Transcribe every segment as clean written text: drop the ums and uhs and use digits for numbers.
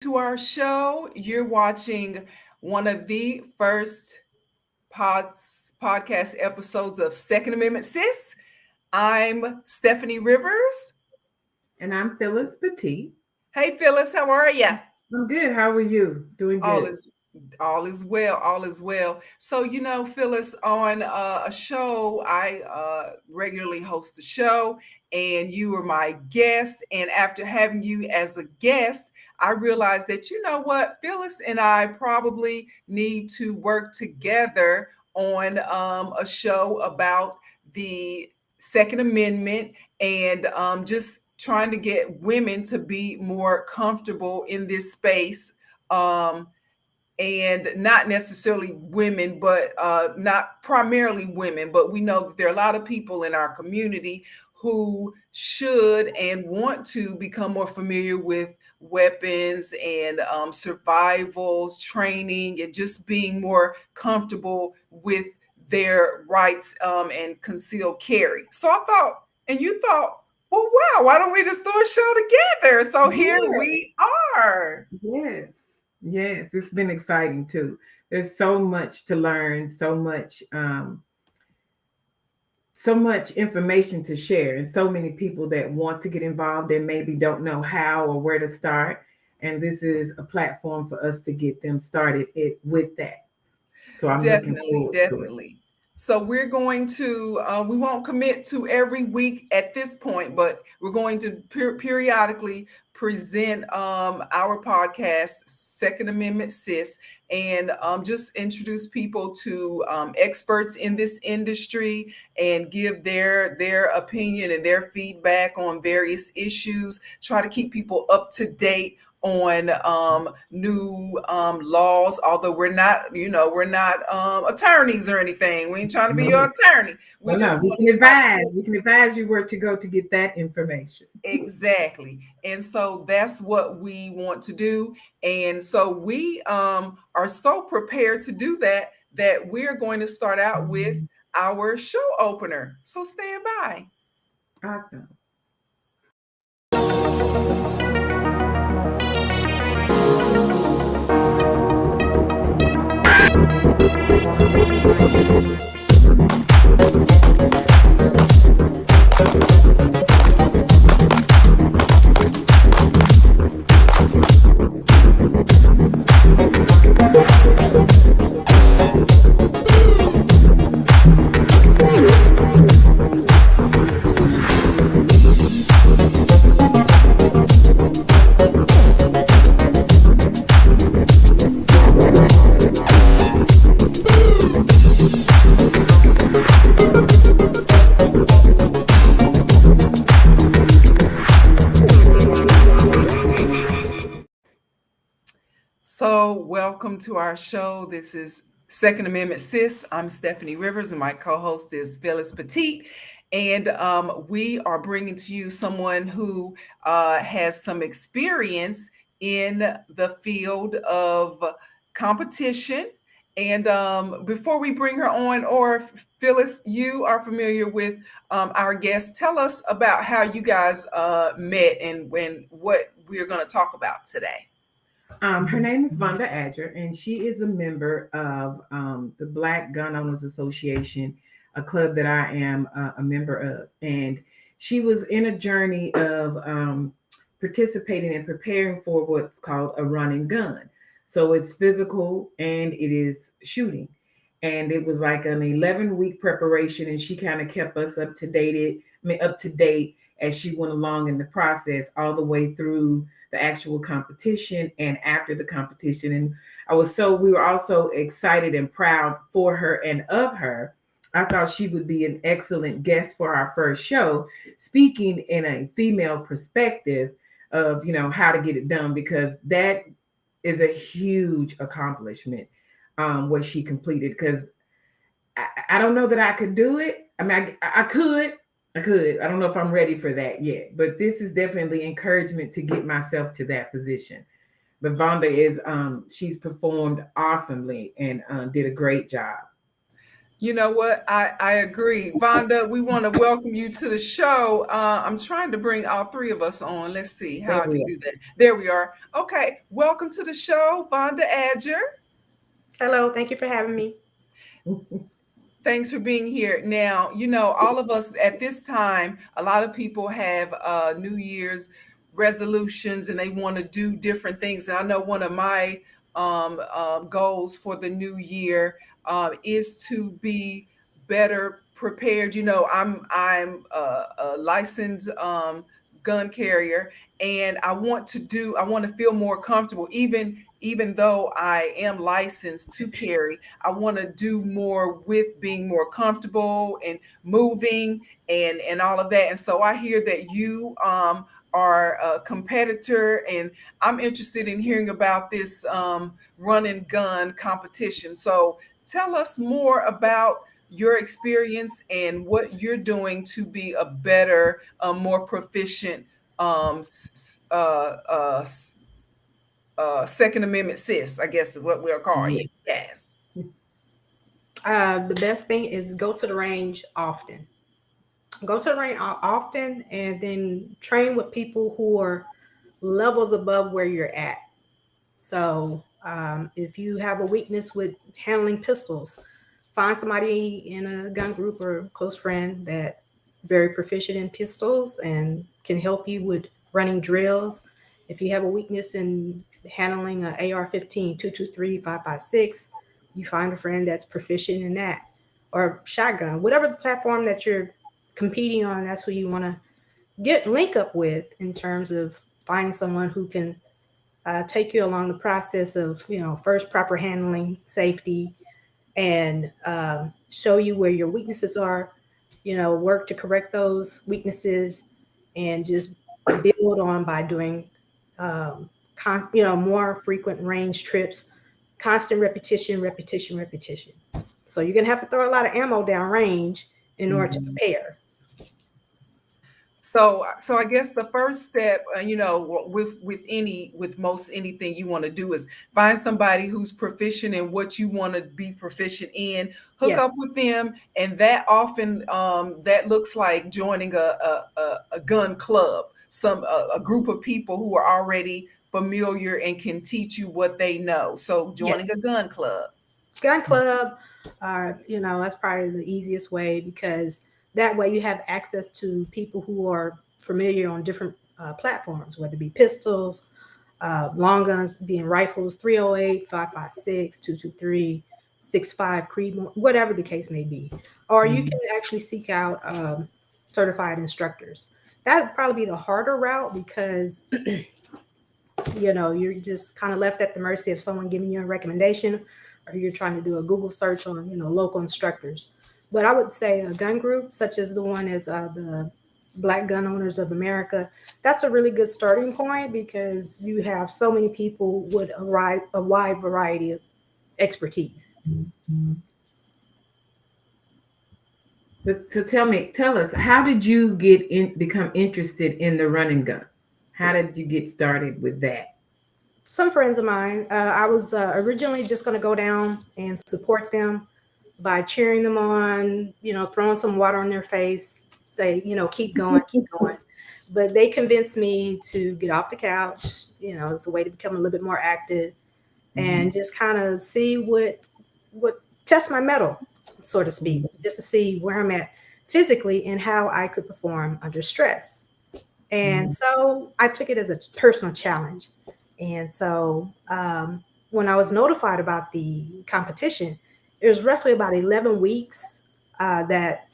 to our show. You're watching one of the first podcast episodes of Second Amendment Sis. I'm Steffanie Rivers. And I'm Phyllis Petit. Hey Phyllis, how are you? I'm good. How are you? Doing All good. is all is well, all is well. So Phyllis, on a show, I regularly host a show, and you were my guest. And after having you as a guest, I realized that you know what, Phyllis and I probably need to work together on a show about the Second Amendment and just trying to get women to be more comfortable in this space. And not necessarily women, but not primarily women, but we know that there are a lot of people in our community who should and want to become more familiar with weapons and survivals, training, and just being more comfortable with their rights and concealed carry. So I thought, and you thought, well, wow, why don't we just do a show together? So here Yeah. we are. Yes. Yes. It's been exciting too. There's so much to learn, so much information to share, and so many people that want to get involved and maybe don't know how or where to start. And this is a platform for us to get them started with that. So I'm looking Definitely, forward to it. definitely. So we're going to, we won't commit to every week at this point, but we're going to periodically present our podcast, Second Amendment Sis, and just introduce people to experts in this industry and give their opinion and their feedback on various issues. Try to keep people up to date on new laws, although we're not attorneys or anything. We ain't trying to be No, your attorney. We no, no. just We want can to try to advise. get We can advise you where to go to get that information. exactly. And so that's what we want to do. And so we are so prepared to do that that we're going to start out with our show opener. So stand by. Awesome. So, welcome to our show. This is Second Amendment Sis. I'm Steffanie Rivers, and my co host is Phyllis Petit. And we are bringing to you someone who has some experience in the field of competition. And before we bring her on, or Phyllis, you are familiar with our guest. Tell us about how you guys met and what we're going to talk about today. Her name is Vhonda Adger, and she is a member of the Black Gun Owners Association, a club that I am a member of. And she was in a journey of participating and preparing for what's called a run and gun. So it's physical and it is shooting. And it was like an 11-week preparation, and she kind of kept us up to date as she went along in the process, all the way through the actual competition and after the competition. And we were also excited and proud for her and of her. I thought she would be an excellent guest for our first show, speaking in a female perspective of, how to get it done, because that is a huge accomplishment, what she completed. Because I don't know that I could do it. I mean, I could. I could. I don't know if I'm ready for that yet, but this is definitely encouragement to get myself to that position. But Vhonda she's performed awesomely and did a great job. You know what? I agree. Vonda, we want to welcome you to the show. I'm trying to bring all three of us on. Let's see how There I we can are. do that. There we are. Okay. Welcome to the show, Vhonda Adger. Hello, thank you for having me. Thanks for being here. Now, all of us at this time, a lot of people have New Year's resolutions and they want to do different things. And I know one of my goals for the new year is to be better prepared. I'm a licensed gun carrier, and I want to feel more comfortable, even though I am licensed to carry. I want to do more with being more comfortable and moving and all of that. And so I hear that you are a competitor, and I'm interested in hearing about this run and gun competition. So tell us more about your experience and what you're doing to be a better, more proficient Second Amendment sis, I guess is what we'll call Yeah. you. Yes. The best thing is go to the range often. Go to the range often and then train with people who are levels above where you're at. So if you have a weakness with handling pistols, find somebody in a gun group or close friend that very proficient in pistols and can help you with running drills. If you have a weakness in handling an AR-15, 223, 5.56, you find a friend that's proficient in that, or shotgun, whatever the platform that you're competing on. That's who you want to get link up with in terms of finding someone who can take you along the process of, first proper handling, safety, and show you where your weaknesses are, work to correct those weaknesses, and just build on by doing, more frequent range trips, constant repetition, repetition, repetition. So you're going to have to throw a lot of ammo down range in order to Mhm. prepare. So I guess the first step, with most anything you want to do is find somebody who's proficient in what you want to be proficient in. Hook Yes, up with them, and that often that looks like joining a gun club, a group of people who are already familiar and can teach you what they know. So joining yes. a gun club. Gun club, that's probably the easiest way, because that way you have access to people who are familiar on different platforms, whether it be pistols, long guns, being rifles, 308, 5.56, 223, 6.5 Creedmoor, whatever the case may be. Or you Mhm. can actually seek out certified instructors. That would probably be the harder route, because you're just kind of left at the mercy of someone giving you a recommendation, or you're trying to do a Google search on, local instructors. But I would say a gun group such as the one as the Black Gun Owners of America, that's a really good starting point, because you have so many people with a wide variety of expertise. Mhm. So tell us, how did you become interested in the running gun? How did you get started with that? Some friends of mine, I was originally just going to go down and support them by cheering them on, throwing some water on their face, say, keep going, keep going. But they convinced me to get off the couch. It's a way to become a little bit more active Mhm. and just kind of see what test my mettle, so to speak, Mhm. just to see where I'm at physically and how I could perform under stress. And Mhm. so I took it as a personal challenge. And so when I was notified about the competition, it was roughly about 11 weeks that,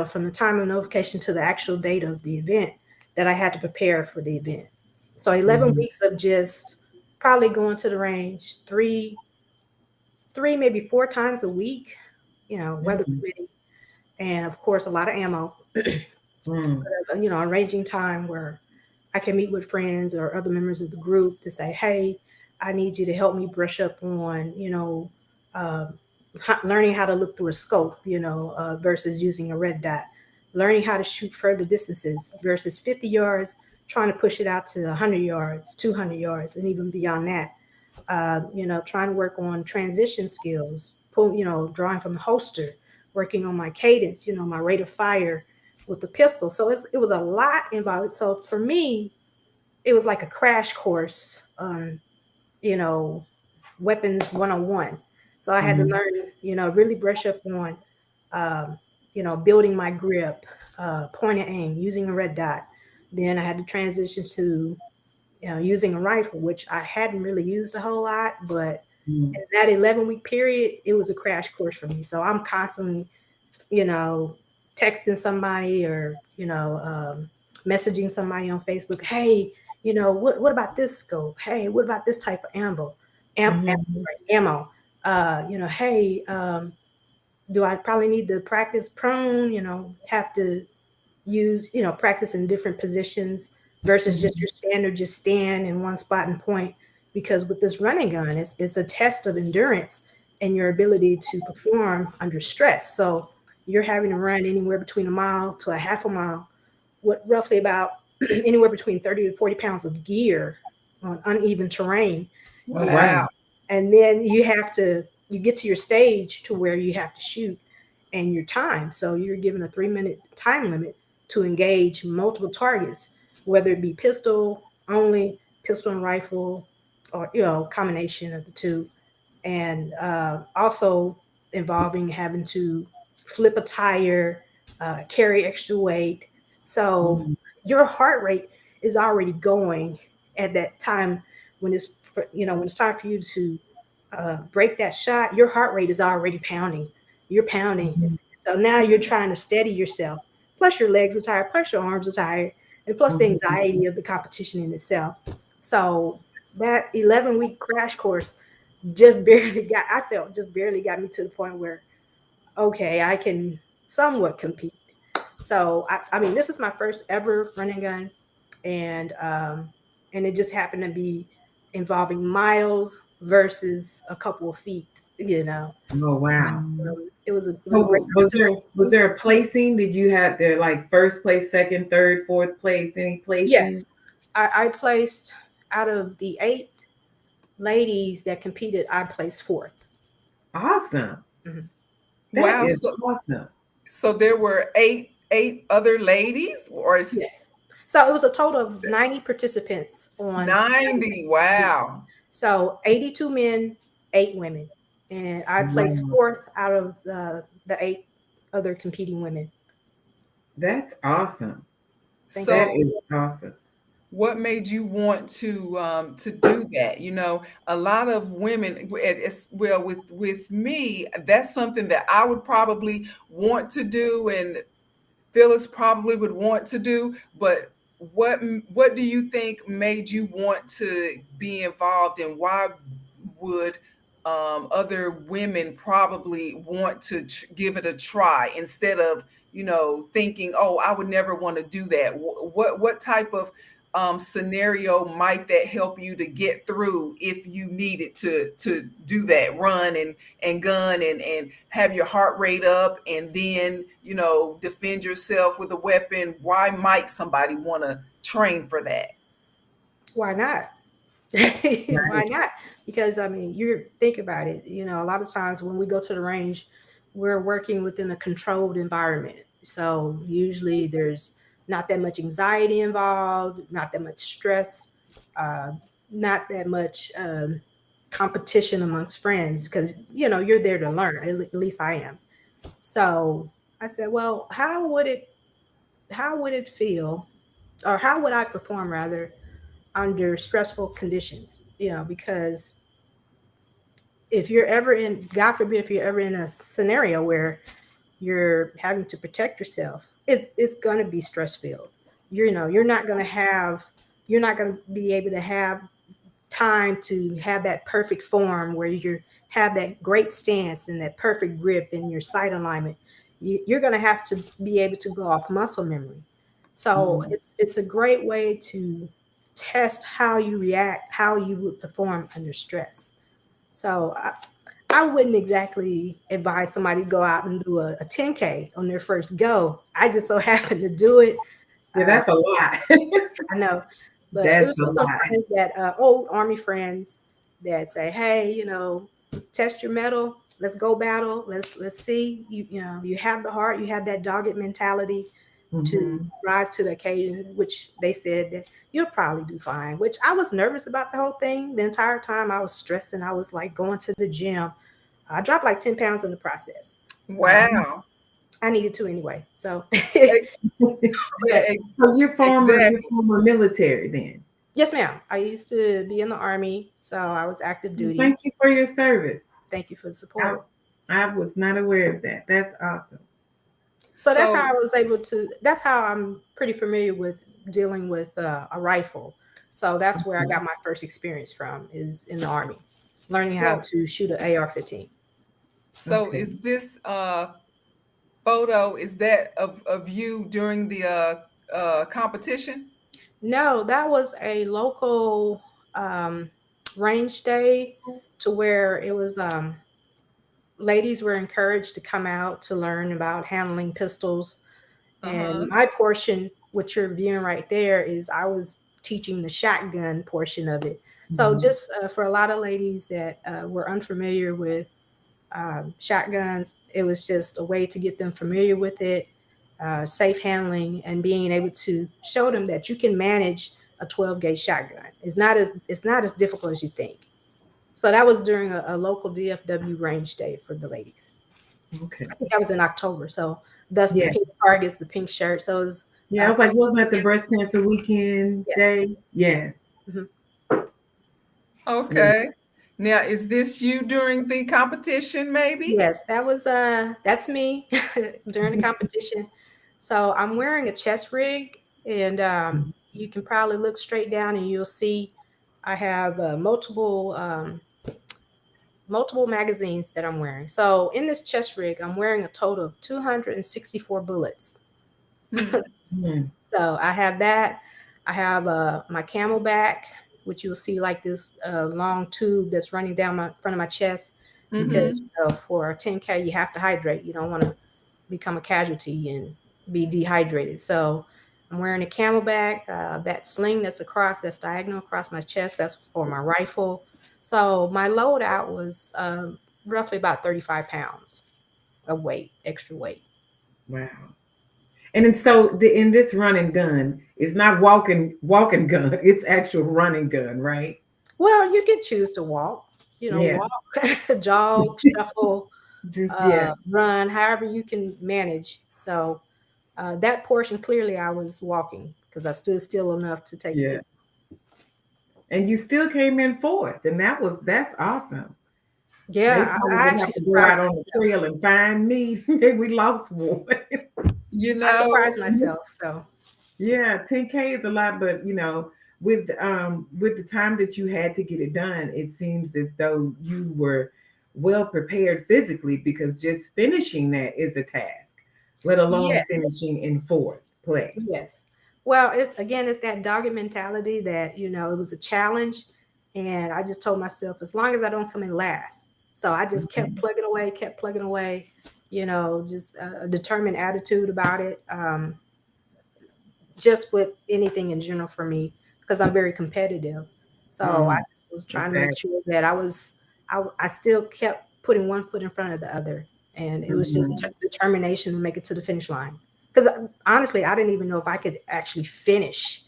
from the time of notification to the actual date of the event, that I had to prepare for the event. So 11 Mhm. weeks of just probably going to the range three, maybe four times a week, weather Mhm. permitting. And of course, a lot of ammo, Mm. arranging time where I can meet with friends or other members of the group to say, hey, I need you to help me brush up on, uh, learning how to look through a scope, versus using a red dot, learning how to shoot further distances versus 50 yards, trying to push it out to 100 yards, 200 yards, and even beyond that. Trying to work on transition skills, drawing from the holster, working on my cadence, my rate of fire with the pistol. So it was a lot involved. So for me, it was like a crash course on, weapons 101. So I had to learn, really brush up on, building my grip, point and aim, using a red dot. Then I had to transition to, using a rifle, which I hadn't really used a whole lot, but in that 11-week period, it was a crash course for me. So I'm constantly, texting somebody or, messaging somebody on Facebook. Hey, what about this scope? Hey, what about this type of ammo? Ammo. Hey, do I probably need to practice prone? Have to use, practice in different positions versus just your standard, just stand in one spot and point. Because with this running gun, it's a test of endurance and your ability to perform under stress. So you're having to run anywhere between a mile to a half a mile with roughly about anywhere between 30 to 40 pounds of gear on uneven terrain. Wow. And then you get to your stage to where you have to shoot and your time. So you're given a 3-minute time limit to engage multiple targets, whether it be pistol only, pistol and rifle, or, combination of the two. And also involving having to flip a tire, carry extra weight. So your heart rate is already going at that time when it's time for you to break that shot. Your heart rate is already pounding. You're pounding. So now you're trying to steady yourself. Plus your legs are tired. Plus your arms are tired. And plus the anxiety of the competition in itself. So that 11-week crash course just barely got me to the point where, okay, I can somewhat compete. So I mean, this is my first ever running gun, and it just happened to be involving miles versus a couple of feet. Oh wow. It was a great. Was there a placing? Did you have there like first place, second, third, fourth place? Any placing? Yes, I placed out of the 8 ladies that competed. I placed 4th. Awesome. Wow. Is awesome. So there were eight other ladies, or yes. So it was a total of 90 participants on 90. Wow. So 82 men, 8 women, and I placed 4th out of the 8 other competing women. That's awesome. So that is awesome. What made you want to do that? A lot of women, well, with me, that's something that I would probably want to do, and Phyllis probably would want to do. But what do you think made you want to be involved, and why would other women probably want to give it a try instead of thinking, oh, I would never want to do that? What type of scenario might that help you to get through if you needed to do that, run and gun and have your heart rate up and then defend yourself with a weapon? Why might somebody want to train for that? Why not? Why not? Because I mean, you think about it, a lot of times when we go to the range, we're working within a controlled environment. So usually there's not that much anxiety involved, not that much stress, not that much competition amongst friends, because you're there to learn. At least I am. So I said, well, how would it feel, or how would I perform rather under stressful conditions? Because if you're ever in, God forbid, if you're ever in a scenario where you're having to protect yourself, it's going to be stress filled. You're not going to be able to have time to have that perfect form where you have that great stance and that perfect grip and your sight alignment. You're going to have to be able to go off muscle memory. So it's a great way to test how you react, how you would perform under stress. So I wouldn't exactly advise somebody to go out and do a 10K on their first go. I just so happened to do it. Yeah, that's a lot. I know. But That's it was just some friends that old Army friends that say, hey, test your metal. let's go battle. Let's see. You know, you have the heart, you have that dogged mentality to rise to the occasion, which they said that you'll probably do fine, which I was nervous about the whole thing. The entire time I was stressing. I was like going to the gym. I dropped like 10 pounds in the process. Wow. I needed to anyway. So, Yeah, but So you're exactly. former military then. yes, ma'am. I used to be in the Army, so I was active Well, duty. thank you for your service. Thank you for the I, support. I was not aware of that. That's awesome. So that's how So I was able to. That's how I'm pretty familiar with dealing with a rifle. So that's where I got my first experience from, is in the Army, learning how so to shoot an AR-15. so Okay. is this photo, is that of you during the competition? No, that was a local um, range day, to where it was ladies were encouraged to come out to learn about handling pistols. And Uh-huh. my portion, what you're viewing right there, is I was teaching the shotgun portion of it. So Mhm. just for a lot of ladies that were unfamiliar with shotguns, it was just a way to get them familiar with it, safe handling, and being able to show them that you can manage a 12 gauge shotgun. It's not as difficult as you think. So that was during a local DFW range day for the ladies. Okay. I think that was in October. So thus the Yeah. pink targets, the pink shirt. So it was Yeah. I was like, wasn't that the yes, breast cancer weekend yes, day? yes. Yes. Mhm. Yeah. Okay. Now, is this you during the competition, maybe? Yes, that's me during the competition. So I'm wearing a chest rig, and you can probably look straight down and you'll see I have multiple magazines that I'm wearing. So in this chest rig, I'm wearing a total of 264 bullets. Hmm. Mhm. So I have that. I have my Camelback, which you'll see like this long tube that's running down my front of my chest, because Mm-hmm. for a 10K you have to hydrate. You don't want to become a casualty and be dehydrated. So I'm wearing a Camelback. That sling that's diagonal across my chest, that's for my rifle. So my loadout was roughly about 35 pounds of weight, extra weight. Wow. And then so in this running gun, it's not walking gun. It's actual running gun, right? Well, you can choose to walk, Yeah. walk, jog, shuffle, Just yeah. run, however you can manage. So that portion, clearly I was walking because I stood still enough to take a Yeah. picture. And you still came in fourth, and that's awesome. They Yeah, probably I would have actually to go surprised out on the myself. trail and find me. We lost one. You I know, surprised myself. So Yeah, 10K is a lot, but with the time that you had to get it done, it seems as though you were well prepared physically, because just finishing that is a task, let alone yes, finishing in fourth place. yes. Well, it's that dogged mentality that it was a challenge, and I just told myself as long as I don't come in last. So I just kept Mhm. plugging away. Just a determined attitude about it. Just with anything in general for me, because I'm very competitive. So I Mhm. just was trying to make Exactly. sure that I still kept putting one foot in front of the other, and it was just Mhm. determination to make it to the finish line. Because honestly, I didn't even know if I could actually finish.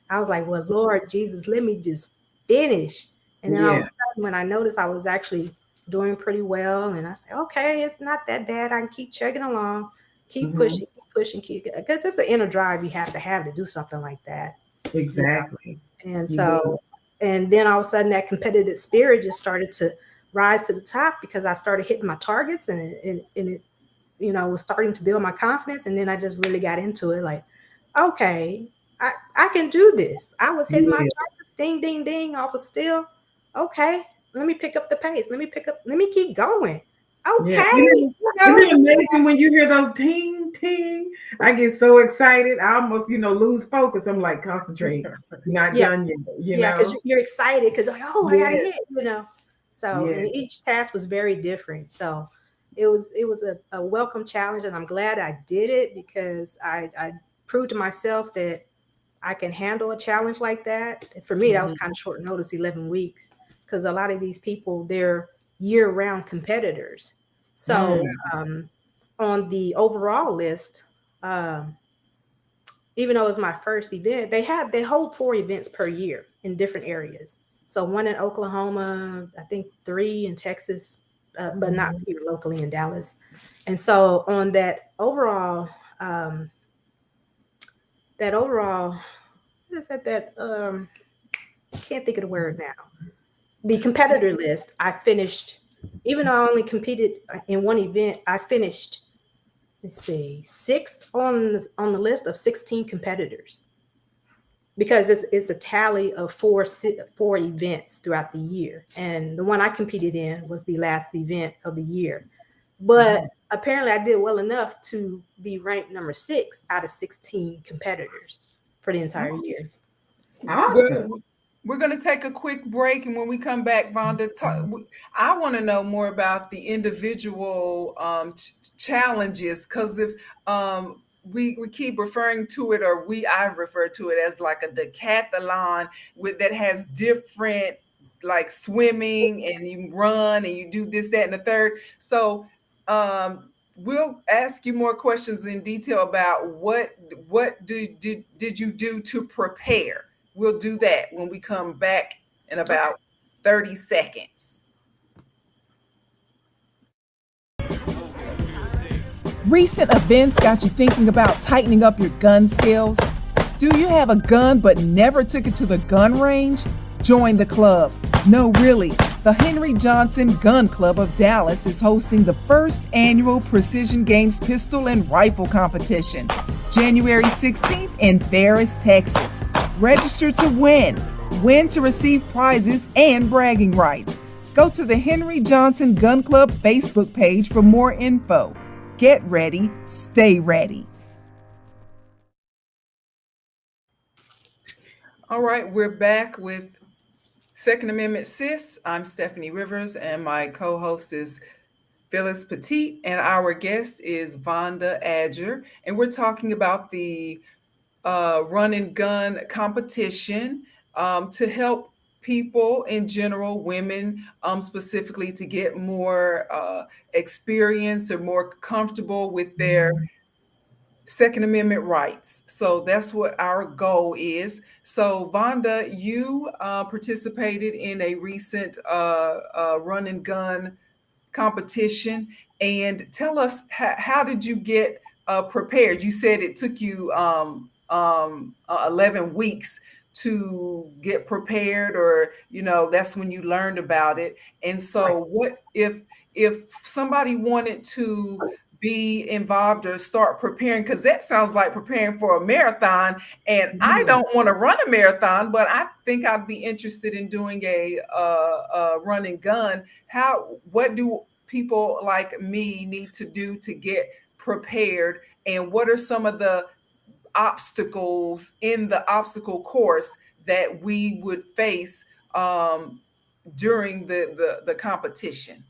I was like, well, Lord Jesus, let me just finish. And then all of a Yeah. sudden, when I noticed I was actually doing pretty well, and I said, okay, it's not that bad. I can keep chugging along, Mhm. keep pushing, because it's an inner drive you have to do something like that, you know. Exactly. And You do. so, and then all of a sudden, that competitive spirit just started to rise to the top, because I started hitting my targets, and it was starting to build my confidence. And then I just really got into it, like, okay, I can do this. I was hitting my Yeah. targets, ding, ding, ding, off of still. Okay, let me pick up the pace. Let me keep going. Yeah, Okay, isn't it amazing when you hear those ting ting? I get so excited, I almost lose focus. I'm like, concentrate, you're not yeah, done yet. yeah, because you're excited, because like, oh, I got to Yes, hit. So, yes. and each task was very different. So it was a welcome challenge, and I'm glad I did it, because I proved to myself that I can handle a challenge like that. For me, that was Mhm. kind of short notice, 11 weeks, because a lot of these people, they're year-round competitors. So on the overall list, um, even though it was my first event, they hold 4 events per year in different areas. So one in Oklahoma, I think 3 in Texas, but not here locally in Dallas. And so on um, that overall, what is that? Can't think of the word now. The competitor list, I finished. Even though I only competed in one event, I finished. Let's see, 6th on the list of 16 competitors, because it's a tally of 4 events throughout the year, and the one I competed in was the last event of the year. But apparently, I did well enough to be ranked number 6 out of 16 competitors for the entire year. Awesome. We're going to take a quick break, and when we come back, Vhonda, I want to know more about the individual challenges, because if we keep referring to it, or I've referred to it as like a decathlon that has different, like swimming, and you run and you do this, that, and the third. So we'll ask you more questions in detail about what did you do to prepare. We'll do that when we come back in about 30 seconds. Recent events got you thinking about tightening up your gun skills? Do you have a gun but never took it to the gun range? Join the club. No, really, the Henry Johnson Gun Club of Dallas is hosting the first annual Precision Games Pistol and Rifle Competition, January 16th in Ferris, Texas. Register to win. Win to receive prizes and bragging rights. Go to the Henry Johnson Gun Club Facebook page for more info. Get ready, stay ready. All right, we're back with Second Amendment Sis. I'm Steffanie Rivers, and my co-host is Phyllis Petit, and our guest is Vhonda Adger, and we're talking about the run and gun competition to help people in general, women specifically, to get more experience or more comfortable with their Second Amendment rights. So that's what our goal is. So Vhonda, you participated in a recent run and gun competition, and tell us how did you get prepared? You said it took you 11 weeks to get prepared, or that's when you learned about it. And so what if somebody wanted to be involved or start preparing, because that sounds like preparing for a marathon, and I don't want to run a marathon, but I think I'd be interested in doing a run and gun. What do people like me need to do to get prepared, and what are some of the obstacles in the obstacle course that we would face during the competition?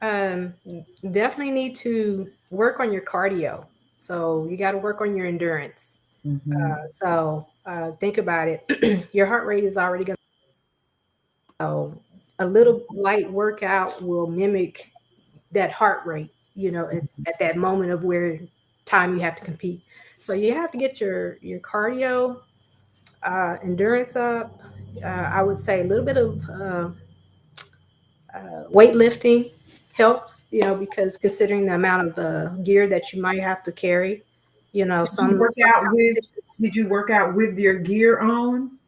Definitely need to work on your cardio. So you got to work on your endurance. So think about it. Your heart rate is already going to. So a little light workout will mimic that heart rate, at that moment of where time you have to compete. So you have to get your cardio, endurance up. I would say a little bit of weightlifting helps, because considering the amount of gear that you might have to carry, Did you work out with your gear on?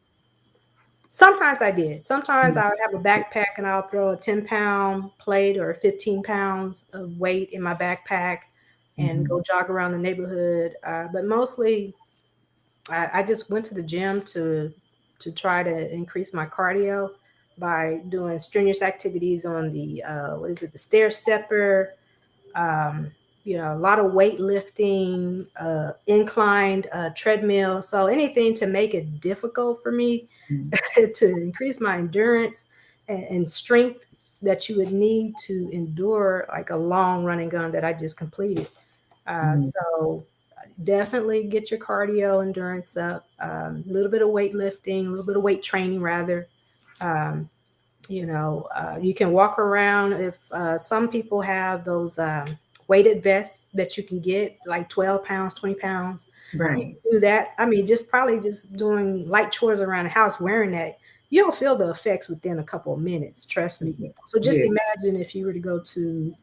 Sometimes I did. Sometimes I would have a backpack and I'll throw a 10-pound plate or 15 pounds of weight in my backpack and go jog around the neighborhood. But mostly I just went to the gym to try to increase my cardio by doing strenuous activities on the the stair stepper, a lot of weightlifting, inclined treadmill. So anything to make it difficult for me to increase my endurance and strength that you would need to endure like a long running gun that I just completed. So definitely get your cardio endurance up, a little bit of weightlifting, a little bit of weight training rather. You can walk around. If some people have those weighted vests that you can get, like 12 pounds, 20 pounds. Right. You can do that. I mean, probably just doing light chores around the house wearing that, you'll feel the effects within a couple of minutes. Trust me. So just imagine if you were to go to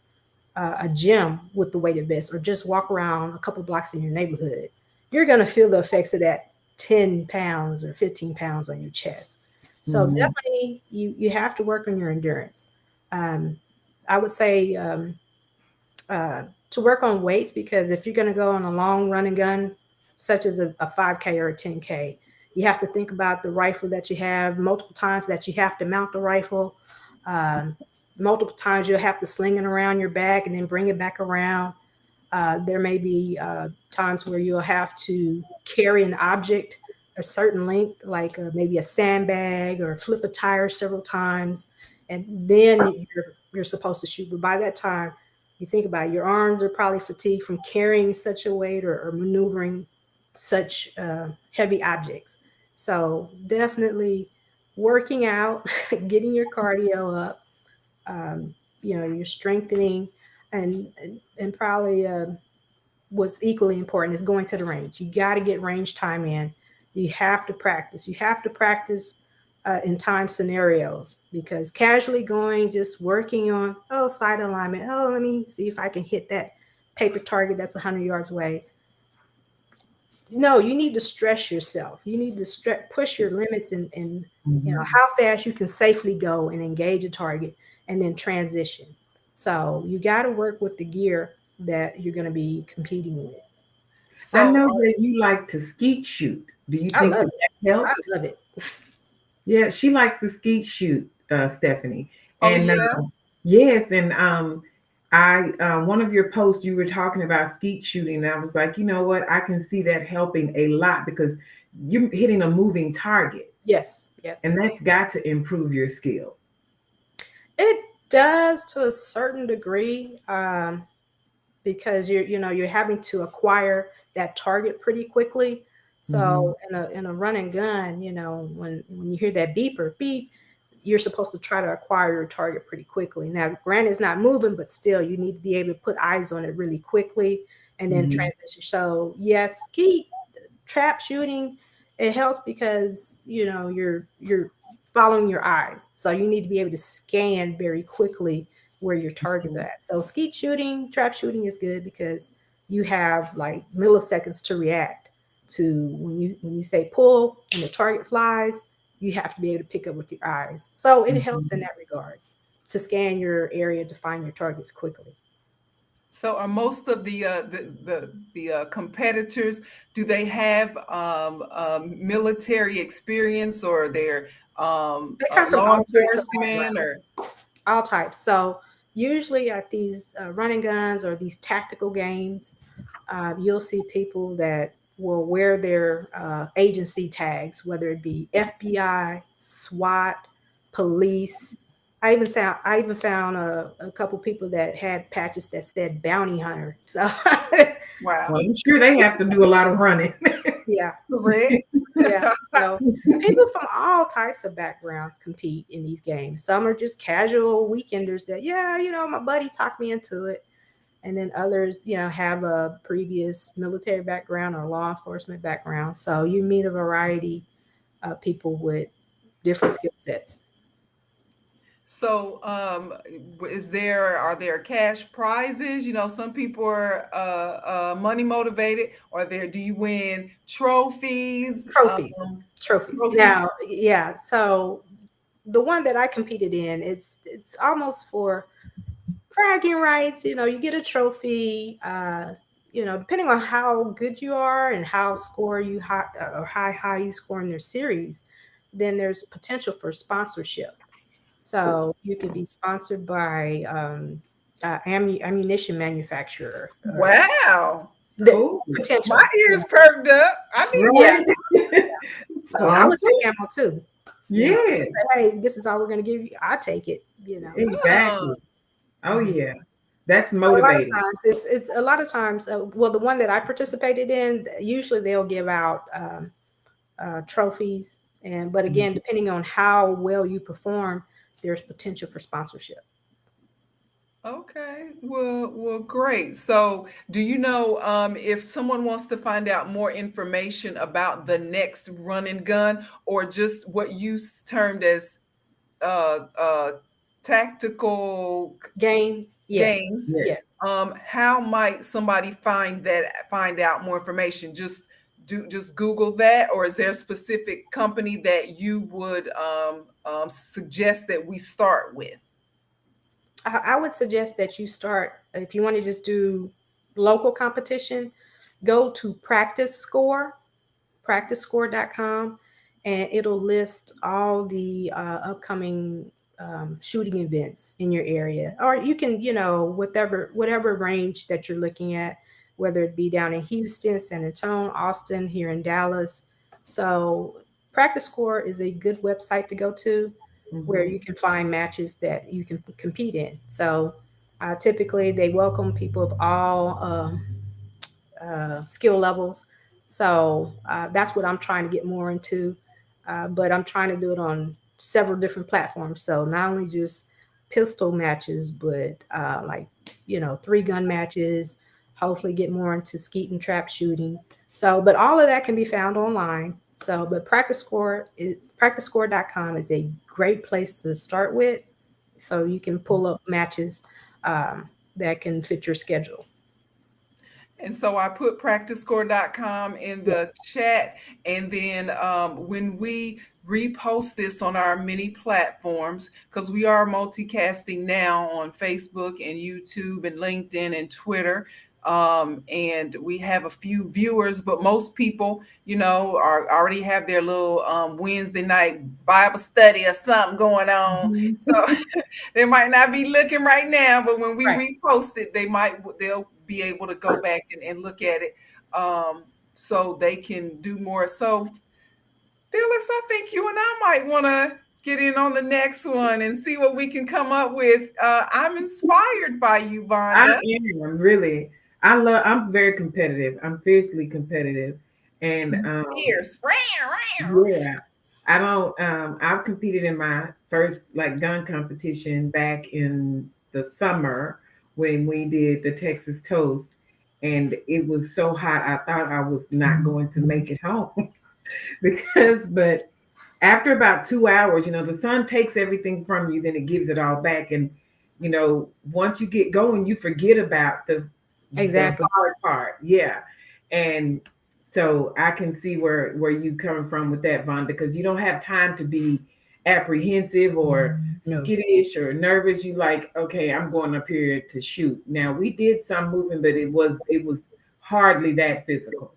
a gym with the weighted vest, or just walk around a couple blocks in your neighborhood, you're going to feel the effects of that 10 pounds or 15 pounds on your chest. So definitely you have to work on your endurance. I would say to work on weights, because if you're going to go on a long run and gun, such as a 5K or a 10K, you have to think about the rifle that you have, multiple times that you have to mount the rifle. Multiple times you'll have to sling it around your back and then bring it back around. There may be times where you'll have to carry an object a certain length, like maybe a sandbag, or flip a tire several times, and then you're supposed to shoot. But by that time, you think about it, your arms are probably fatigued from carrying such a weight, or maneuvering such heavy objects. So definitely working out, getting your cardio up, you're strengthening, and probably what's equally important is going to the range. You got to get range time in. You have to practice. You have to practice in time scenarios, because casually going, just working on, sight alignment. Let me see if I can hit that paper target that's 100 yards away. No, you need to stress yourself. You need to push your limits, and how fast you can safely go and engage a target, and then transition. So you got to work with the gear that you're going to be competing with. So I know that you like to skeet shoot. Do you think that helps? I love it. Yeah, she likes to skeet shoot, Steffanie. Oh, And yeah? yes, and I one of your posts, you were talking about skeet shooting, and I was like, you know what, I can see that helping a lot, because you're hitting a moving target. Yes. And that's got to improve your skill. It does to a certain degree, because you're having to acquire that target pretty quickly. So in a run and gun, when you hear that beeper beep, you're supposed to try to acquire your target pretty quickly. Now, granted, it's not moving, but still, you need to be able to put eyes on it really quickly, and then transition. So yes, skeet trap shooting, it helps because you're following your eyes. So you need to be able to scan very quickly where your targets are at. So skeet shooting, trap shooting is good, because you have like milliseconds to react to when you say pull and the target flies. You have to be able to pick up with your eyes. So it helps in that regard, to scan your area to find your targets quickly. So are most of the competitors, do they have military experience, or they're They come from law all types of enforcement, or all types. So usually at these running guns or these tactical games, you'll see people that will wear their agency tags, whether it be FBI, SWAT, police. I even found a couple people that had patches that said bounty hunter. So wow, well, I'm sure they have to do a lot of running. yeah, correct? yeah. So people from all types of backgrounds compete in these games. Some are just casual weekenders that, my buddy talked me into it. And then others, have a previous military background or law enforcement background. So you meet a variety of people with different skill sets. So are there cash prizes? Some people are money motivated, or do you win trophies? Trophies. Now, yeah. So the one that I competed in, it's almost for bragging rights. You get a trophy. Depending on how good you are and how high you score in their series, then there's potential for sponsorship. So you could be sponsored by ammunition manufacturer. Wow. Potential. My ears perked up. I need So I would take ammo too. Yeah. Hey, this is all we're going to give you. I take it. Exactly. Oh yeah, that's motivating. A lot of times. Well, the one that I participated in, usually they'll give out trophies, but again, depending on how well you perform, there's potential for sponsorship. Okay. Well, great. So, do you know if someone wants to find out more information about the next run and gun, or just what you termed as uh, uh, tactical Games, yes, games, Yeah. yes. how might somebody find out more information? Just Google that, or is there a specific company that you would suggest that we start with? I would suggest that you start, if you want to just do local competition, go to practicescore.com, and it'll list all the upcoming shooting events in your area. Or you can, whatever range that you're looking at, whether it be down in Houston, San Antonio, Austin, here in Dallas. So Practice Score is a good website to go to, where Mhm. you can find matches that you can compete in. So typically they welcome people of all skill levels. So that's what I'm trying to get more into. But I'm trying to do it on several different platforms. So not only just pistol matches, but like, 3-gun matches, hopefully get more into skeet and trap shooting. So, but all of that can be found online. So, but practicescore.com is a great place to start with. So you can pull up matches that can fit your schedule. And so I put practicescore.com in the Yes. chat. And then when we repost this on our many platforms, because we are multicasting now on Facebook and YouTube and LinkedIn and Twitter. And we have a few viewers, but most people, are already have their little Wednesday night Bible study or something going on. Mhm. So they might not be looking right now, but when we Right. repost it, they'll be able to go back and look at it, so they can do more. So, Phyllis, I think you and I might want to get in on the next one and see what we can come up with. I'm inspired by you, I Vhonda. am really. I'm very competitive. I'm fiercely competitive, and Fierce. yeah, I don't. I've competed in my first like gun competition back in the summer when we did the Texas Toast, and it was so hot. I thought I was not going to make it home but after about 2 hours, the sun takes everything from you, then it gives it all back, and once you get going, you forget about the Exactly. hard part. Yeah, and so I can see where you coming from with that, Vaughn, because you don't have time to be apprehensive or No. skittish or nervous. You like, okay, I'm going up here to shoot. Now we did some moving, but it was hardly that physical.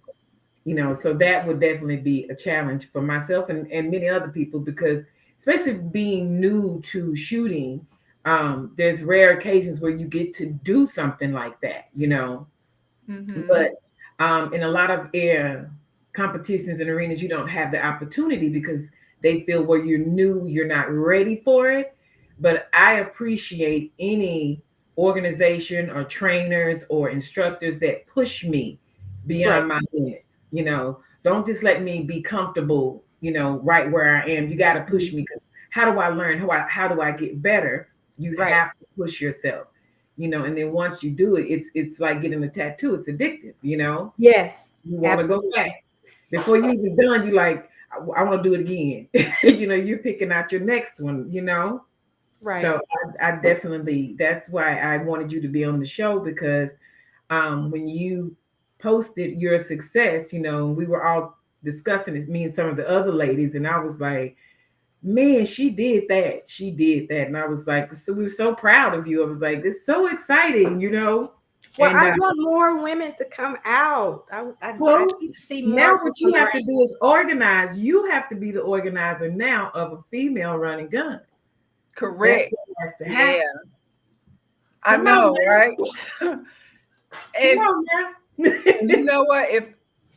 So that would definitely be a challenge for myself and many other people, because especially being new to shooting, there's rare occasions where you get to do something like that. Mm-hmm. But in a lot of air competitions and arenas, you don't have the opportunity because they feel where you're new, you're not ready for it. But I appreciate any organization or trainers or instructors that push me Right. beyond my limits. Don't just let me be comfortable, right where I am. You got to push me, because how do I learn? How do I get better? You Right. have to push yourself. And then once you do it, it's like getting a tattoo. It's addictive. Yes. You want to go Absolutely. back. Before you even done, you like, I want to do it again. You're picking out your next one. Right. So I definitely, that's why I wanted you to be on the show, because when you posted your success, we were all discussing it, me and some of the other ladies, and I was like, man, she did that. She did that. And I was like, so we were so proud of you. I was like, it's so exciting. Well, And I want more women to come out. I well, need to see now more what on you the have to range. do is organize. You have to be the organizer now of a female running gun. That's Correct. what has to Yeah, happen. I Come on know, now. right? Come And on now. you know what? If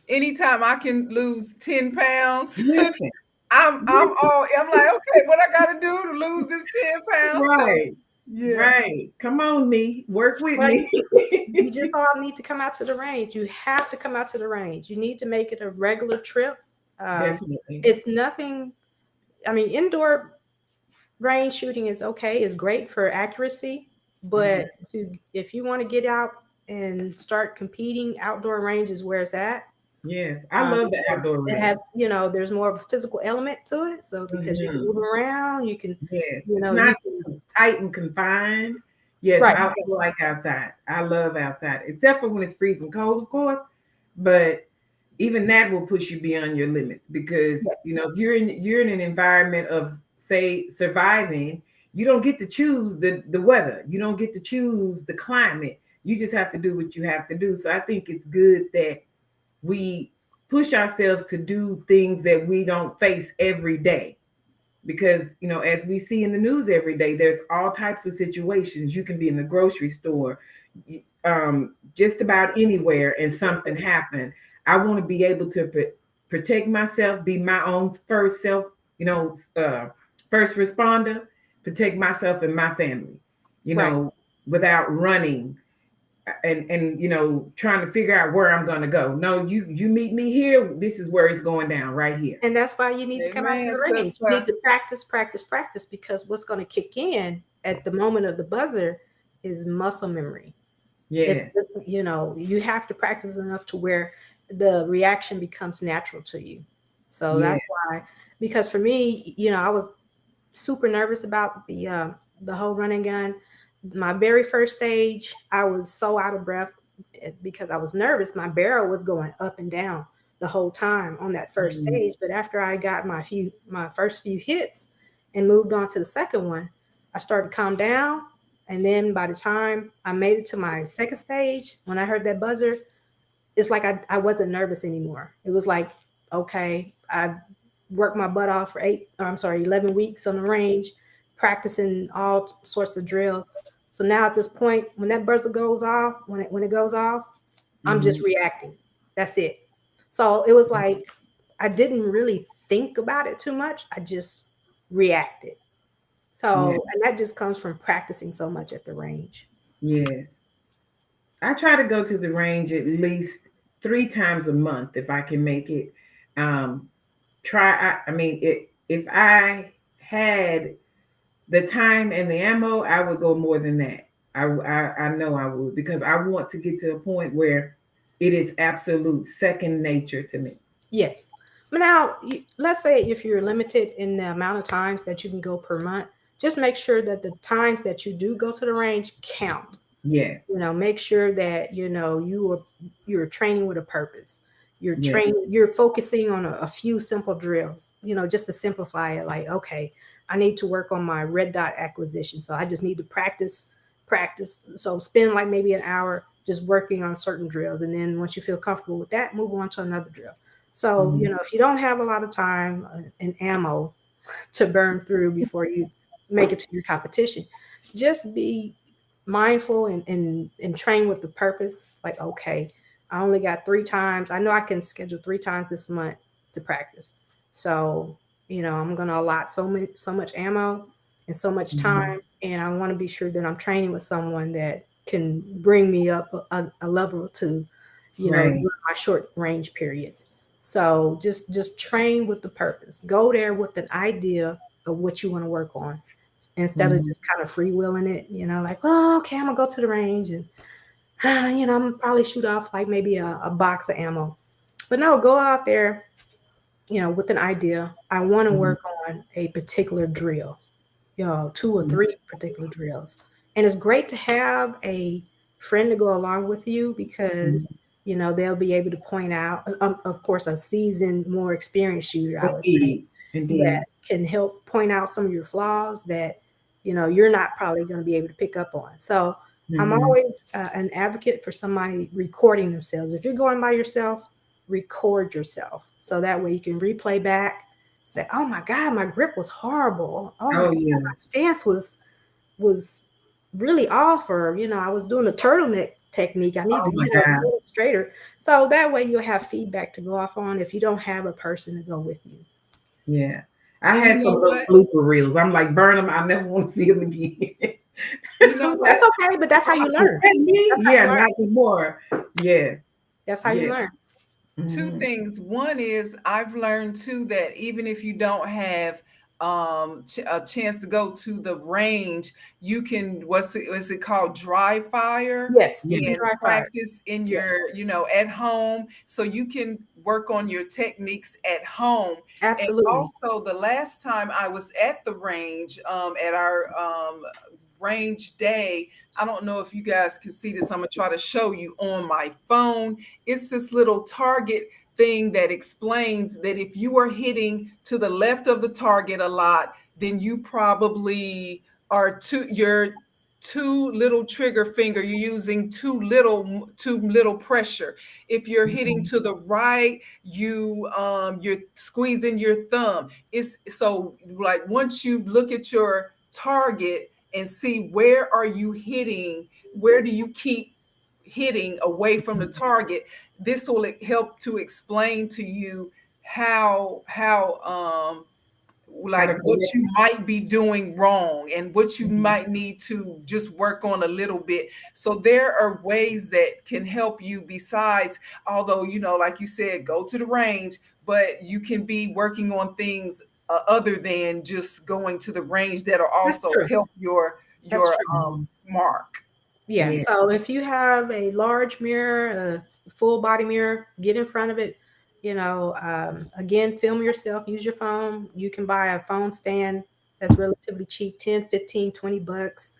anytime I can lose 10 pounds, Listen, I'm like, okay, what I gotta do to lose this 10 pounds? So right, yeah. right. Come on, me. Work with Well, me. you just all need to come out to the range. You have to come out to the range. You need to make it a regular trip. Definitely. It's nothing. I mean, indoor range shooting is okay. It's great for accuracy, but if you want to get out and start competing, outdoor range is where it's at. Yes, I love the outdoor It range. has, there's more of a physical element to it. So because you can move around, you can, Yes, you it's know, not you can, tight and confined. Yes, right. I like outside. I love outside, except for when it's freezing cold, of course. But even that will push you beyond your limits because Yes. if you're in an environment of, say, surviving, you don't get to choose the weather. You don't get to choose the climate. You just have to do what you have to do. So I think it's good that we push ourselves to do things that we don't face every day. Because, as we see in the news every day, there's all types of situations. You can be in the grocery store, just about anywhere, and something happen. I want to be able to protect myself, be my own first first responder, protect myself and my family, Right. without running and trying to figure out where I'm going to go. No, you meet me here. This is where it's going down, right here. And that's why you need to come out to Amen, the range. sister. You need to practice, practice, practice, because what's going to kick in at the moment of the buzzer is muscle memory. Yes. You have to practice enough to where the reaction becomes natural to you. So that's why, because for me, I was super nervous about the whole run and gun. My very first stage, I was so out of breath because I was nervous. My barrel was going up and down the whole time on that first stage. But after I got my first few hits and moved on to the second one, I started to calm down. And then by the time I made it to my second stage, when I heard that buzzer, it's like I wasn't nervous anymore. It was like, okay, I worked my butt off for 11 weeks on the range, practicing all sorts of drills. So now at this point, when that buzzer goes off, when it goes off, I'm just reacting. That's it. So it was like I didn't really think about it too much. I just reacted. So and that just comes from practicing so much at the range. Yes. I try to go to the range at least 3 times a month if I can make it. If I had the time and the ammo, I would go more than that. I know I would, because I want to get to a point where it is absolute second nature to me. Yes. But now, let's say if you're limited in the amount of times that you can go per month, just make sure that the times that you do go to the range count. Yes. Make sure that you're training with a purpose. You're focusing on a few simple drills, just to simplify it. Like, okay, I need to work on my red dot acquisition. So I just need to practice. So spend like maybe an hour just working on certain drills. And then once you feel comfortable with that, move on to another drill. So, if you don't have a lot of time and ammo to burn through before you make it to your competition, just be mindful and train with the purpose. Like, okay, I only got 3 times. I know I can schedule 3 times this month to practice. So, I'm going to allot so much ammo and so much time. And I want to be sure that I'm training with someone that can bring me up a level to, during my short range periods. So just train with the purpose. Go there with an idea of what you want to work on, instead of just kind of freewheeling it, like, oh, okay, I'm gonna go to the range and, I'm gonna probably shoot off like maybe a box of ammo. But no, go out there, with an idea. I want to work on a particular drill, 2 or 3 particular drills. And it's great to have a friend to go along with you because, they'll be able to point out, of course, a seasoned, more experienced shooter, I would say, that can help point out some of your flaws that, you're not probably going to be able to pick up on. So I'm always an advocate for somebody recording themselves. If you're going by yourself, record yourself. So that way you can replay back, say, oh my God, my grip was horrible. Oh my God, my stance was really off, or, I was doing a turtleneck technique. I need to get a little straighter. So that way you'll have feedback to go off on if you don't have a person to go with you. Yeah. I had some of those blooper reels. I'm like, burn them. I never want to see them again. That's okay, but that's how you learn. Not anymore. Yes. That's how you learn. 2 things. One is I've learned too that even if you don't have a chance to go to the range, you can, what's it called, dry fire, Yes, you can Yes. and dry fire. practice in Yes, your, at home, so you can work on your techniques at home. And absolutely. also, the last time I was at the range, at our range day, I don't know if you guys can see this. I'm gonna try to show you on my phone. It's this little target thing that explains that if you are hitting to the left of the target a lot, then you probably are your too little trigger finger, you're using too little pressure. If you're hitting Mhm. to the right, you're squeezing your thumb. It's so, like, once you look at your target and see where are you hitting, where do you keep hitting away from the target, this will help to explain to you how How like to what correct you might be doing wrong and what you it. might need to just work on a little bit. So there are ways that can help you, besides, although, like you said, go to the range, but you can be working on things other than just going to the range, that'll That's also true. help your That's your true. Mhm. mark. Yeah. Yeah. So if you have a large mirror, a full body mirror, get in front of it. Again, film yourself, use your phone. You can buy a phone stand that's relatively cheap, 10, 15, $20,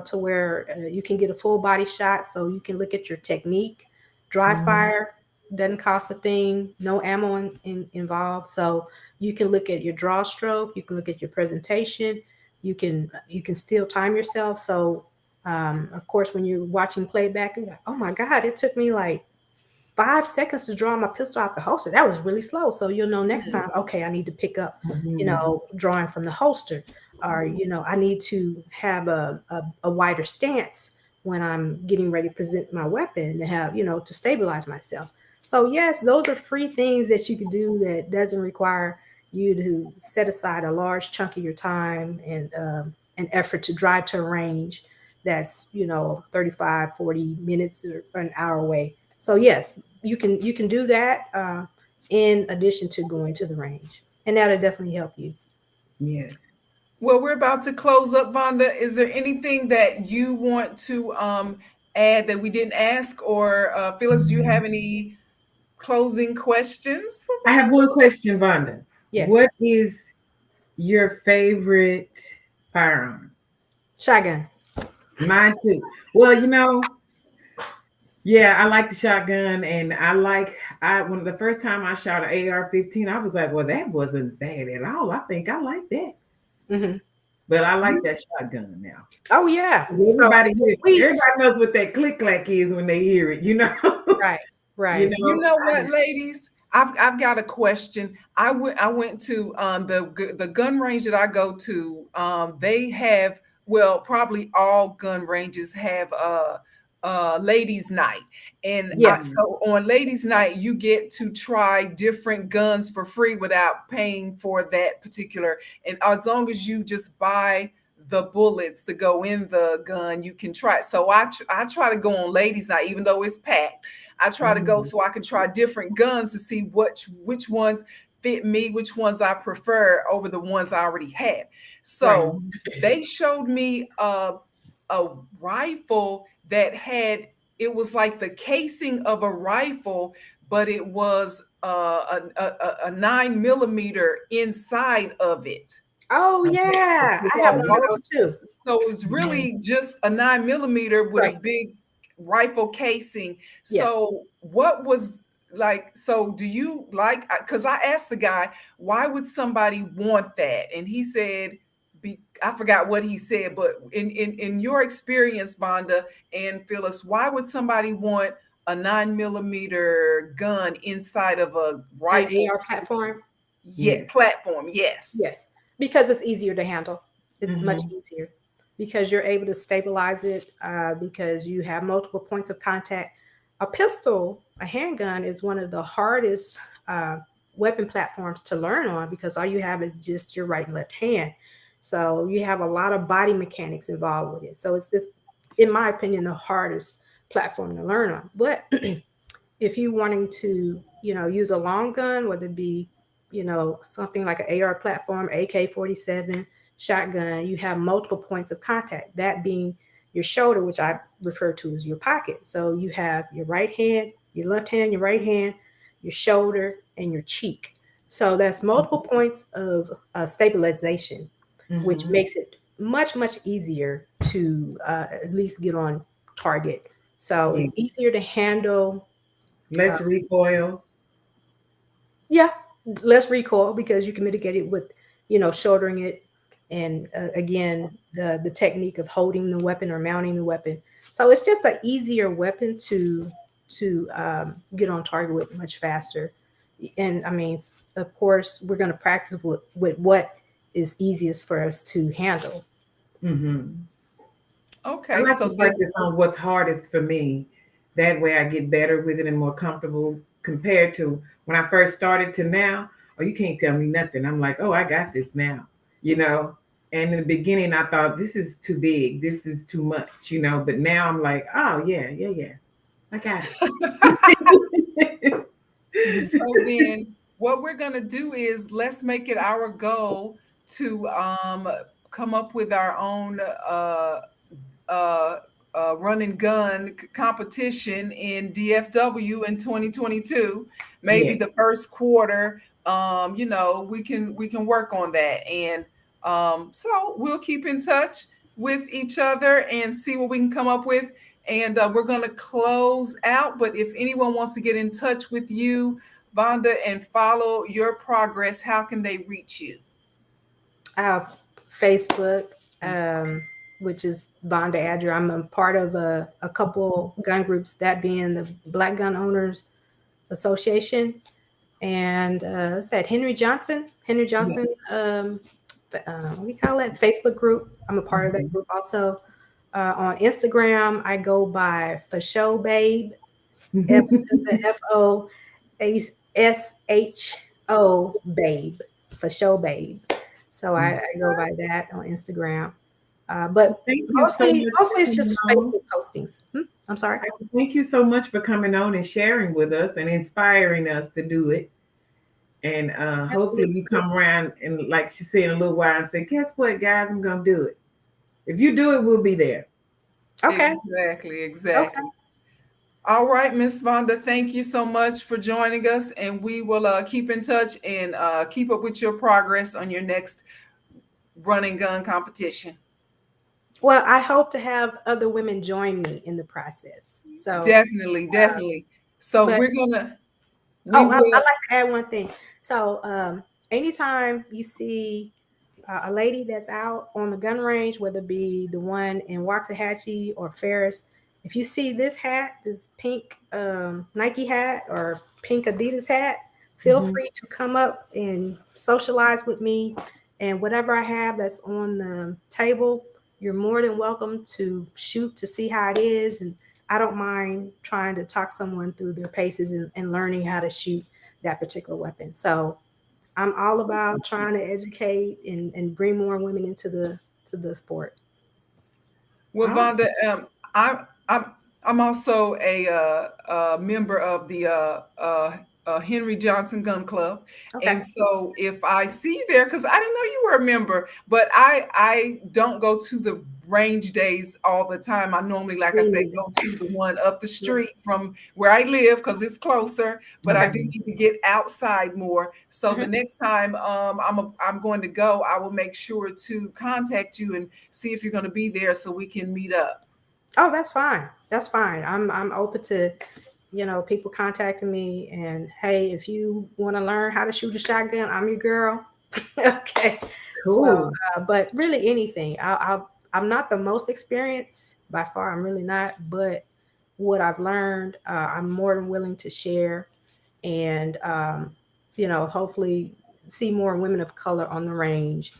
to where you can get a full body shot so you can look at your technique. Dry Mhm. fire doesn't cost a thing, no ammo involved. So you can look at your draw stroke, you can look at your presentation, you can still time yourself. So of course, when you're watching playback, you're like, oh my God, it took me like 5 seconds to draw my pistol out the holster. That was really slow. So you'll know next time, okay, I need to pick up, Mhm. drawing from the holster, or, I need to have a wider stance when I'm getting ready to present my weapon to have, to stabilize myself. So yes, those are free things that you can do that doesn't require you to set aside a large chunk of your time and an effort to drive to a range that's 35, 40 minutes or an hour away. So yes, you can do that in addition to going to the range, and that'll definitely help you. Yes. Well, we're about to close up, Vonda. Is there anything that you want to add that we didn't ask? Or Phyllis, do you have any closing questions for I have Vonda? one question, Vhonda. Yes, What is your favorite firearm? shotgun. Mine too. Well, yeah, I like the shotgun, and I when the first time I shot an AR-15, I was like, well, that wasn't bad at all. I think I like that. Hmm. But I like that shotgun now. Oh yeah. So Everybody here, we everybody knows what that click clack is when they hear it, right, You right. You know, know what, ladies? I've got a question. I went to the gun range that I go to. They have, well, probably all gun ranges have ladies' night, and Yes. so on ladies' night you get to try different guns for free without paying for that particular. And as long as you just buy the bullets to go in the gun, you can try. So I try to go on ladies' night, even though it's packed. I try to go Mhm. so I can try different guns to see which ones fit me, which ones I prefer over the ones I already have. Right. So they showed me a rifle that had, it was like the casing of a rifle, but it was a 9 millimeter inside of it. Oh Okay. yeah, I have So one of those too. so it was Mhm. really just a 9 millimeter with a Right. big rifle casing. Yes. So what was, like, so do you like, because I asked the guy, why would somebody want that? And he said, I forgot what he said, but in your experience, Vonda and Phyllis, why would somebody want a 9 millimeter gun inside of a An rifle? AR platform. Yeah, Yes. platform, yes. Yes, because it's easier to handle. It's much Mhm. easier because you're able to stabilize it because you have multiple points of contact. A pistol, a handgun, is one of the hardest weapon platforms to learn on because all you have is just your right and left hand. So you have a lot of body mechanics involved with it. So it's this, in my opinion, the hardest platform to learn on. But if you wanting to, use a long gun, whether it be something like an AR platform, AK-47, shotgun, you have multiple points of contact, that being your shoulder, which I refer to as your pocket. So you have your right hand, your left hand, your right hand, your shoulder, and your cheek. So that's multiple points of stabilization, which makes it much, much easier to at least get on target. So it's easier to handle. Less recoil. Yeah, less recoil because you can mitigate it with, shouldering it, and again, the technique of holding the weapon or mounting the weapon. So it's just an easier weapon to get on target with much faster. And I mean, of course, we're going to practice with what is easiest for us to handle. I Okay, like so to then, practice on what's hardest for me. That way I get better with it and more comfortable compared to when I first started to now. Oh, you can't tell me nothing. I'm like, oh, I got this now, you know. And in the beginning, I thought this is too big. This is too much, you know. But now I'm like, oh, yeah. I got it. so then what we're going to do is let's make it our goal to come up with our own uh, run and gun competition in DFW in 2022. Maybe Yes. the first quarter. We can work on that, and so we'll keep in touch with each other and see what we can come up with. And we're going to close out. But if anyone wants to get in touch with you, Vhonda, and follow your progress, how can they reach you? Facebook, which is Vhonda Adger. I'm a part of a couple gun groups, that being the Black Gun Owners Association, and what's that? Henry Johnson. What do you call it? Facebook group. I'm a part of that group also. On Instagram, I go by For Show Babe. FOSHO Babe. For Show Babe. So I go by that on Instagram. But Thank you so much mostly it's for just coming on. Facebook postings. I'm sorry. Thank you so much for coming on and sharing with us and inspiring us to do it. And hopefully you come around and, like she said, in a little while and say, guess what, guys, I'm going to do it. If you do it, we'll be there. Okay. Exactly. Okay. All right, Miss Vhonda, thank you so much for joining us, and we will keep in touch and keep up with your progress on your next run and gun competition. Well, I hope to have other women join me in the process. So Definitely. So but we're gonna we I'd will like to add one thing. So anytime you see a lady that's out on the gun range, whether it be the one in Waxahachie or Ferris, if you see this hat, this pink Nike hat or pink Adidas hat, feel free to come up and socialize with me. And whatever I have that's on the table, you're more than welcome to shoot to see how it is. And I don't mind trying to talk someone through their paces and learning how to shoot that particular weapon. So I'm all about trying to educate and bring more women into the sport. Well, Vhonda, I'm also a member of the Henry Johnson Gun Club, Okay. and so if I see you there, because I didn't know you were a member, but I don't go to the range days all the time. I normally, like I say, go to the one up the street from where I live because it's closer. But I do need to get outside more. So the next time I'm going to go, I will make sure to contact you and see if you're going to be there so we can meet up. Oh, that's fine. That's fine. I'm open to, people contacting me, and hey, if you want to learn how to shoot a shotgun, I'm your girl. Okay. Cool. So, but really anything. I'm not the most experienced by far. I'm really not. But what I've learned, I'm more than willing to share, and hopefully see more women of color on the range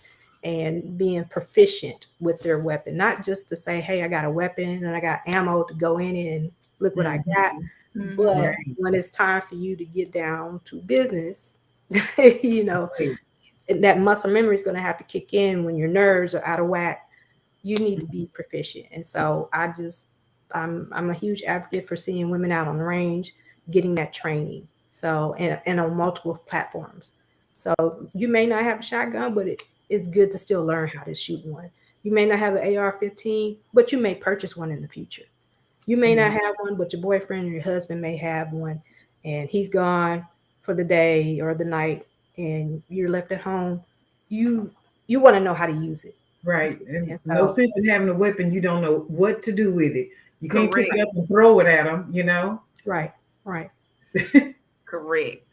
and being proficient with their weapon, not just to say, hey, I got a weapon and I got ammo to go in it and look what I got. But when it's time for you to get down to business, that muscle memory is going to have to kick in when your nerves are out of whack. You need to be proficient. And so I'm a huge advocate for seeing women out on the range, getting that training. So, and on multiple platforms. So you may not have a shotgun, but it's good to still learn how to shoot one. You may not have an AR-15, but you may purchase one in the future. You may not have one, but your boyfriend or your husband may have one, and he's gone for the day or the night, and you're left at home. You want to know how to use it. Right. And And no so, sense in having a weapon. You don't know what to do with it. You can't pick Correct. it up and throw it at them, you know? right, right. Correct.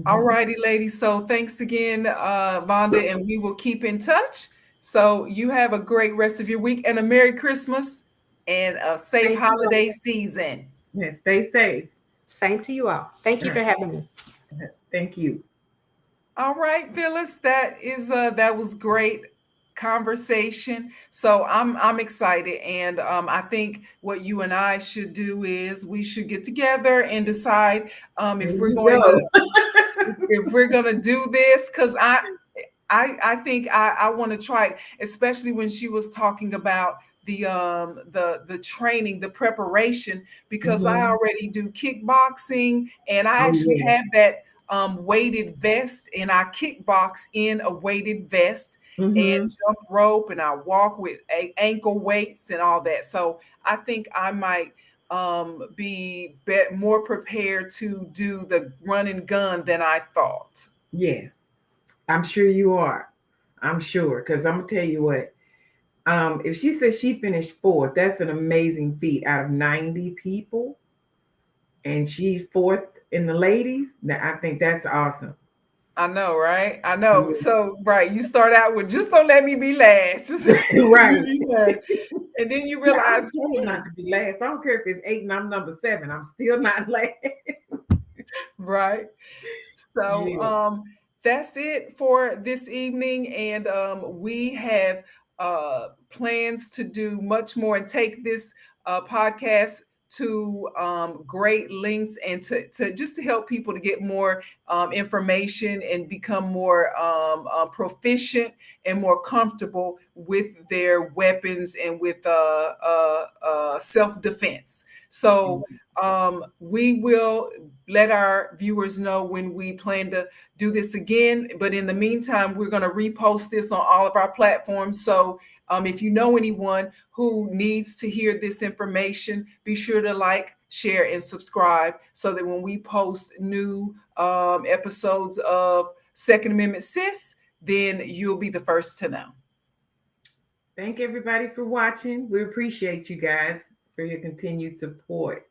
All Mhm. righty, ladies. So thanks again, Vhonda, and we will keep in touch. So you have a great rest of your week and a Merry Christmas and a safe Thank you all. holiday season. Yeah, stay safe. Same to you all. Thank All you for right. having me. Thank you. All right, Phyllis, that was great conversation. So I'm excited, and I think what you and I should do is we should get together and decide There if we're you going to go. do this, because I think I want to try it, especially when she was talking about the training, the preparation, because I Mhm. already do kickboxing, and I Oh, actually yeah. have that weighted vest, and I kickbox in a weighted vest and Mhm. jump rope, and I walk with ankle weights and all that. So I think I might be more prepared to do the run and gun than I thought. Yes, I'm sure you are. I'm sure. Because I'm going to tell you what, if she says she finished fourth, that's an amazing feat out of 90 people. And she's fourth in the ladies. I think that's awesome. I know, right? I know. Yeah. So, right, you start out with just don't let me be last. Just let Right. me be last. And then you Yeah, I'm realize, determined not to be last. I don't care if it's 8 and I'm number 7. I'm still not last. right? So Yeah. that's it for this evening. And we have plans to do much more and take this podcast to great lengths, and to just to help people to get more information and become more proficient and more comfortable with their weapons and with self-defense. So we will let our viewers know when we plan to do this again. But in the meantime, we're going to repost this on all of our platforms. So if you know anyone who needs to hear this information, be sure to like, share, and subscribe so that when we post new episodes of Second Amendment Sis, then you'll be the first to know. Thank everybody for watching. We appreciate you guys for your continued support.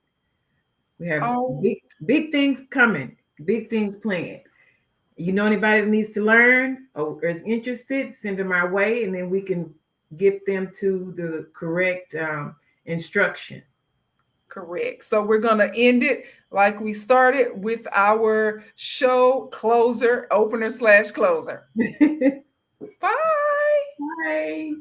We have Oh, big things coming, big things planned. You know anybody that needs to learn or is interested, send them our way, and then we can get them to the correct instruction. correct. So we're going to end it like we started with our show closer, opener / closer. Bye. Bye.